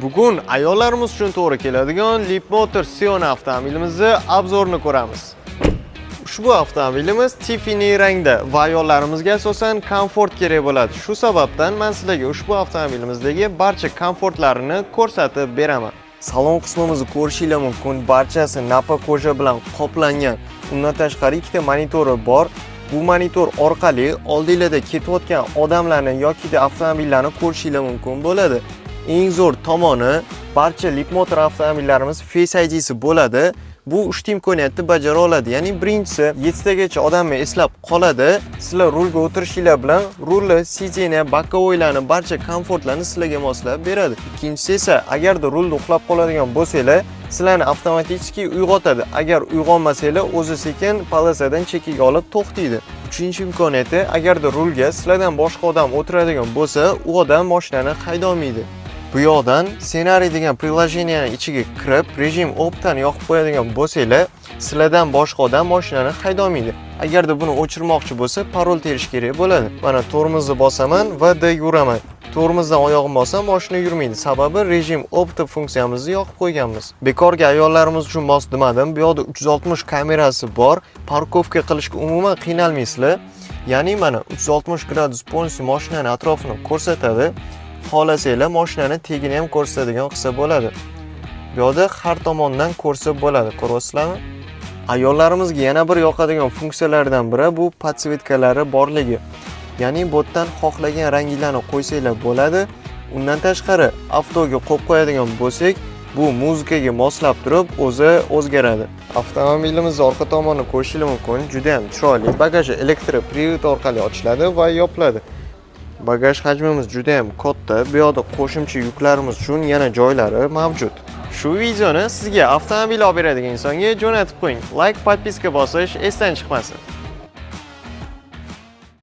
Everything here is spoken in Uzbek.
Bugun ayollarimiz uchun to'g'ri keladigan Leapmotor Sion avtomobilimizni obzorini ko'ramiz. Ushbu avtomobilimiz Tiffany rangda va ayollarimizga asosan komfort kerak bo'ladi. Shu sababdan men sizlarga ushbu avtomobilimizdagi barcha komfortlarini ko'rsatib beraman. Salon qismimizni ko'rishingiz mumkin. Barchasi napa koja bilan qoplangan. Undan tashqari ikkita monitori bor. Bu monitor orqali oldingizda ketayotgan odamlarni yoki avtomobillarni ko'rishingiz mumkin bo'ladi. Eng zo'r tomoni, barcha Leapmotor avtomobillarimiz Face ID'si bo'ladi. Bu 3 ta imkoniyatni bajara oladi. Ya'ni birinchisi 7 tagacha odamni eslab qoladi. Sizlar rulga o'tirishinglar bilan rulni, sideniya, bokovoylarni, barcha komfortlarni sizlarga moslab beradi. Ikkinchisi esa agarda rulda uxlab qoladigan bo'lsangiz, sizlarni avtomatik uyg'otadi. Agar uyg'onmasangiz, o'zi sekin polosadan chekkaga olib to'xtaydi. Uchinchi imkoniyati, agarda rulga sizlardan boshqa odam o'tiradigan bo'lsa, u odam mashinani haydolmaydi. Bu yoqdan ssenariy degan prilojeniyani ichiga kirib, rejim optdan yoqib qo'yadigan bo'lsangiz, sizlardan boshqa odam mashinani haydolmaydi. Agarda buni o'chirmoqchi bo'lsa, parol terish kerak bo'ladi. Mana tormozni bosaman va D yuraman. Tormozdan oyog'im bossam, mashina yurmaydi. Sababi rejim opti funksiyamizni yoqib qo'yganmiz. Bekorga ayollarimiz uchun mos demadim. Bu yoqda 360 kamerasi bor. Parkovka qilishga umuman qiynalmaysizlar. Ya'ni mana 360 gradus polniy mashinani atrofini ko'rsatadi. Xohlasanglar mashinani tegini ham ko'rsatadigan qilsa bo'ladi. Bu yoqda har tomondan ko'rsa bo'ladi. Ko'ryapsizlarmi? Ayollarimizga yana bir yoqadigan funksiyalardan biri bu podsvetkalari borligi. Ya'ni botdan xohlagan ranglarni qo'ysanglar bo'ladi. Undan tashqari avtoga qo'yib qo'yadigan bo'lsak, bu muzikaga moslab turib o'zi o'zgaradi. Avtomobilimizning orqa tomonini ko'rishingiz mumkin. Juda ham chiroyli. Bagaji elektropривод orqali ochiladi va yopiladi. Bagaj hajmimiz juda ham katta. Bu yoqda qo'shimcha yuklarimiz uchun yana joylari mavjud. Shu videoni sizga avtomobil olib beradigan insonga jo'natib qo'ying. Like, podpiska bosish esdan chiqmasin.